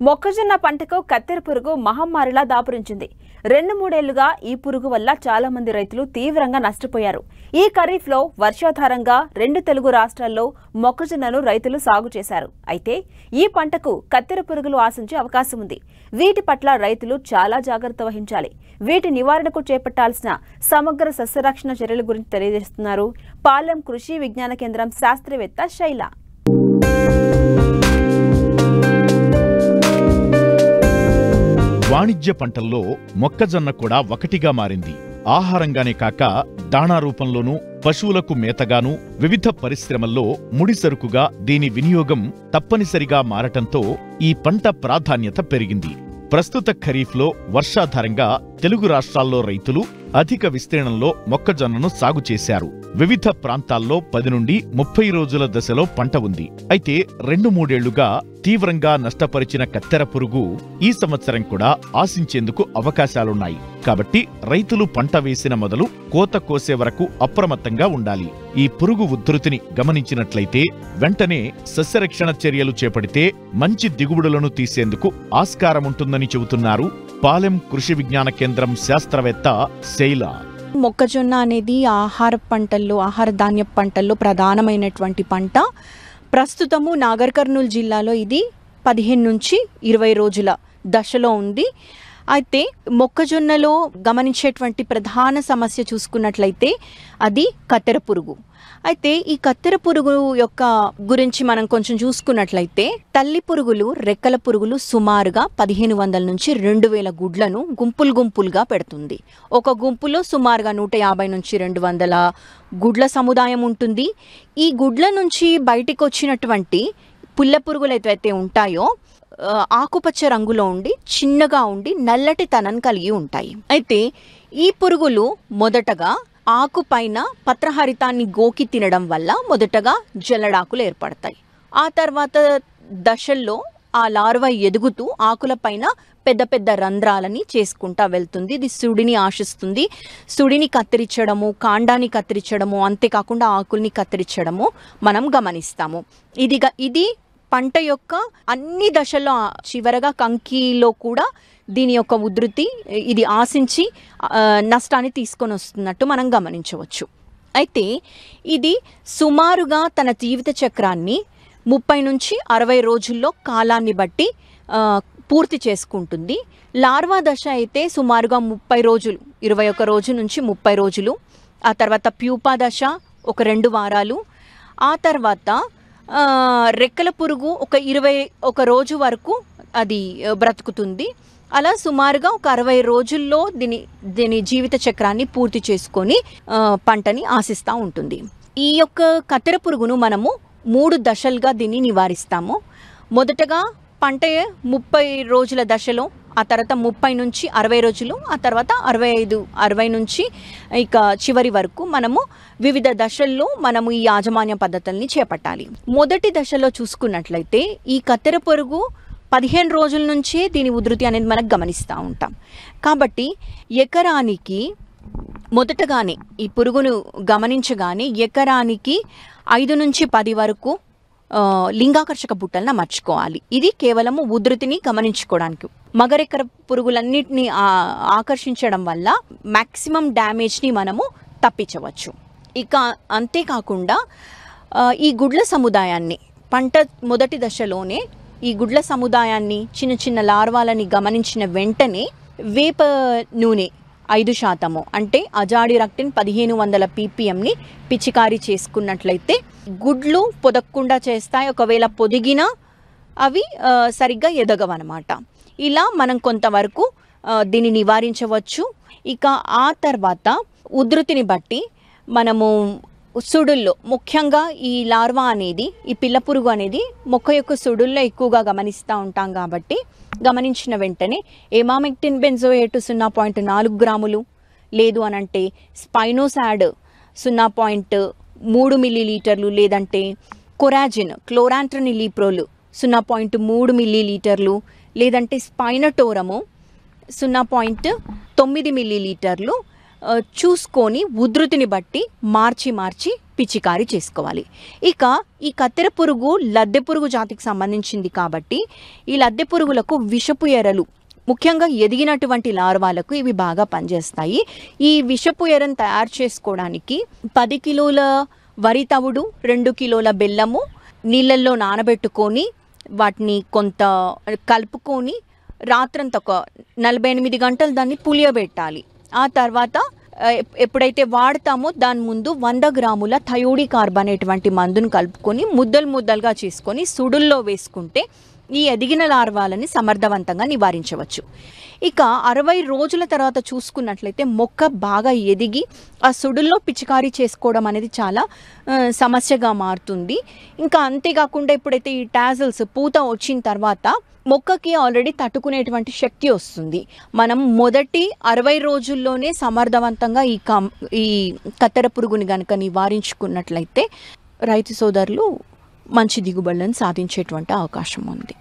మొక్కజొన్న పంటకు కత్తెర పురుగు మహమ్మారిలా దాపురించింది. 2-3 ఏళ్లుగా ఈ పురుగు వల్ల చాలా మంది రైతులు తీవ్రంగా నష్టపోయారు. ఈ ఖరీఫ్లో వర్షాధారంగా 2 తెలుగు రాష్ట్రాల్లో మొక్కజొన్నను రైతులు సాగు చేశారు. అయితే ఈ పంటకు కత్తెర పురుగులు ఆశించే అవకాశం ఉంది. వీటి పట్ల రైతులు చాలా జాగ్రత్త వహించాలి. వీటి నివారణకు చేపట్టాల్సిన సమగ్ర సస్యరక్షణ చర్యల గురించి తెలియజేస్తున్నారు పాలెం కృషి విజ్ఞాన కేంద్రం శాస్త్రవేత్త శైల. వాణిజ్య పంటల్లో మొక్కజొన్న కూడా ఒకటిగా మారింది. ఆహారంగానే కాక దాణా రూపంలోనూ, పశువులకు మేతగానూ, వివిధ పరిశ్రమల్లో ముడిసరుకుగా దీని వినియోగం తప్పనిసరిగా మారటంతో ఈ పంట ప్రాధాన్యత పెరిగింది. ప్రస్తుత ఖరీఫ్లో వర్షాధారంగా తెలుగు రాష్ట్రాల్లో రైతులు అధిక విస్తీర్ణంలో మొక్కజొన్నను సాగు చేశారు. వివిధ ప్రాంతాల్లో 10 నుండి 30 రోజుల దశలో పంట ఉంది. అయితే 2-3 ఏళ్లుగా తీవ్రంగా నష్టపరిచిన కత్తెర పురుగు ఈ సంవత్సరం కూడా ఆశించేందుకు అవకాశాలున్నాయి. కాబట్టి రైతులు పంట వేసిన మొదలు కోత కోసే వరకు అప్రమత్తంగా ఉండాలి. ఈ పురుగు ఉధృతిని గమనించినట్లయితే వెంటనే సస్యరక్షణ చర్యలు చేపడితే మంచి దిగుబడులను తీసేందుకు ఆస్కారముంటుందని చెబుతున్నారు పాలెం కృషి విజ్ఞాన కేంద్రం శాస్త్రవేత్త శైల. మొక్కజొన్న అనేది ఆహార ధాన్య పంటల్లో ప్రధానమైనటువంటి పంట. ప్రస్తుతము నాగర్ కర్నూలు జిల్లాలో ఇది 15 నుంచి 20 రోజుల దశలో ఉంది. అయితే మొక్కజొన్నలో గమనించేటువంటి ప్రధాన సమస్య చూసుకున్నట్లయితే అది కత్తెర పురుగు. అయితే ఈ కత్తెర పురుగు యొక్క గురించి మనం కొంచెం చూసుకున్నట్లయితే తల్లి పురుగులు, రెక్కల పురుగులు సుమారుగా 1500 నుంచి 2000 గుడ్లను గుంపులుగా పెడుతుంది. ఒక గుంపులో సుమారుగా 150 నుంచి 200 గుడ్ల సముదాయం ఉంటుంది. ఈ గుడ్ల నుంచి బయటికి వచ్చినటువంటి పుల్ల పురుగులు ఏవైతే ఉంటాయో ఆకుపచ్చ రంగులో ఉండి చిన్నగా ఉండి నల్లటి తనం కలిగి ఉంటాయి. అయితే ఈ పురుగులు మొదటగా ఆకు పైన పత్రహరితాన్ని గోకి తినడం వల్ల మొదటగా జల్లడాకులు ఏర్పడతాయి. ఆ తర్వాత దశల్లో ఆ లార్వా ఎదుగుతూ ఆకులపైన పెద్ద పెద్ద రంధ్రాలని చేసుకుంటా వెళ్తుంది. ఇది సుడిని ఆశిస్తుంది. సుడిని కత్తిరించడము, కాండాన్ని కత్తిరించడము, అంతేకాకుండా ఆకుల్ని కత్తిరించడము మనం గమనిస్తాము. ఇది పంట యొక్క అన్ని దశల్లో చివరగా కంకిలో కూడా దీని యొక్క ఉధృతి ఇది ఆశించి నష్టాన్ని తీసుకొని వస్తున్నట్టు మనం గమనించవచ్చు. అయితే ఇది సుమారుగా తన జీవిత చక్రాన్ని 30 నుంచి 60 రోజుల్లో కాలాన్ని బట్టి పూర్తి చేసుకుంటుంది. లార్వా దశ అయితే సుమారుగా 30 రోజులు, 21 రోజు నుంచి 30 రోజులు. ఆ తర్వాత ప్యూపా దశ ఒక 2 వారాలు. ఆ తర్వాత రెక్కల పురుగు ఒక 21 రోజు వరకు అది బ్రతుకుతుంది. అలా సుమారుగా ఒక 60 రోజుల్లో దీని జీవిత చక్రాన్ని పూర్తి చేసుకొని పంటని ఆశిస్తూ ఉంటుంది. ఈ యొక్క కత్తెర పురుగును మనము 3 దశలుగా దీన్ని నివారిస్తాము. మొదటగా పంట 30 రోజుల దశలో, ఆ తర్వాత 30 నుంచి 60 రోజులు, ఆ తర్వాత 60 నుంచి ఇక చివరి వరకు మనము వివిధ దశల్లో మనము ఈ యాజమాన్య పద్ధతుల్ని చేపట్టాలి. మొదటి దశలో చూసుకున్నట్లయితే ఈ కత్తెర పురుగు 15 రోజుల నుంచే దీని ఉధృతి అనేది మనకు గమనిస్తూ ఉంటాం. కాబట్టి ఎకరానికి మొదటగానే ఈ పురుగును గమనించగానే ఎకరానికి 5 నుంచి 10 వరకు లింగాకర్షక బుట్టలను అమర్చుకోవాలి. ఇది కేవలము ఉధృతిని గమనించుకోవడానికి. మగరెక్కర పురుగులన్నిటిని ఆకర్షించడం వల్ల మ్యాక్సిమం డ్యామేజ్ని మనము తప్పించవచ్చు. ఇక అంతేకాకుండా ఈ గుడ్ల సముదాయాన్ని పంట మొదటి దశలోనే ఈ గుడ్ల సముదాయాన్ని చిన్న చిన్న లార్వాలని గమనించిన వెంటనే వేప నూనె 5% అంటే అజాడిరక్టిన్ 1500 ppmని పిచికారీ చేసుకున్నట్లయితే గుడ్లు పొదగకుండా చేస్తాయి. ఒకవేళ పొదిగినా అవి సరిగ్గా ఎదగవన్నమాట. ఇలా మనం కొంతవరకు దీన్ని నివారించవచ్చు. ఇక ఆ తర్వాత ఉధృతిని బట్టి మనము సుడుల్లో ముఖ్యంగా ఈ లార్వా అనేది, ఈ పిల్ల పురుగు అనేది మొక్క యొక్క సుడుల్లో ఎక్కువగా గమనిస్తూ ఉంటాం. కాబట్టి గమనించిన వెంటనే ఎమామెక్టిన్ బెంజోయేట్ 0.4 గ్రాములు, లేదు అనంటే స్పైనోసాడ్ 0.3 మిల్లీలీటర్లు, లేదంటే కొరాజిన్ క్లోరాంట్రనిలీప్రోల్ 0.3 మిల్లీలీటర్లు, లేదంటే స్పైనటోరము 0.9 మిల్లీలీటర్లు చూసుకొని ఉధృతిని బట్టి మార్చి పిచికారీ చేసుకోవాలి. ఇక ఈ కత్తెర పురుగు లద్దె పురుగు జాతికి సంబంధించింది కాబట్టి ఈ లద్దె పురుగులకు విషపు ఎరలు, ముఖ్యంగా ఎదిగినటువంటి లార్వాలకు ఇవి బాగా పనిచేస్తాయి. ఈ విషపు ఎరను తయారు చేసుకోవడానికి 10 కిలోల వరి తవుడు, 2 కిలోల బెల్లము నీళ్ళల్లో నానబెట్టుకొని వాటిని కొంత కలుపుకొని రాత్రంతా ఒక 48 గంటలు దాన్ని పులియబెట్టాలి. ఆ తర్వాత ఎప్పుడైతే వాడతామో దాని ముందు 100 గ్రాముల థయోడికార్బ్ అనేటువంటి మందును కలుపుకొని ముద్దలుగా చేసుకొని సుడుల్లో వేసుకుంటే ఈ ఎదిగిన లార్వాలని సమర్థవంతంగా నివారించవచ్చు. ఇక 60 రోజుల తర్వాత చూసుకున్నట్లయితే మొక్క బాగా ఎదిగి ఆ సుడుల్లో పిచికారీ చేసుకోవడం అనేది చాలా సమస్యగా మారుతుంది. ఇంకా అంతేకాకుండా ఎప్పుడైతే ఈ టాజల్స్ పూత వచ్చిన తర్వాత మొక్కకి ఆల్రెడీ తట్టుకునేటువంటి శక్తి వస్తుంది. మనం మొదటి 60 రోజుల్లోనే సమర్థవంతంగా ఈ కత్తెర పురుగుని కనుక నివారించుకున్నట్లయితే రైతు సోదరులు మంచి దిగుబడులను సాధించేటువంటి అవకాశం ఉంది.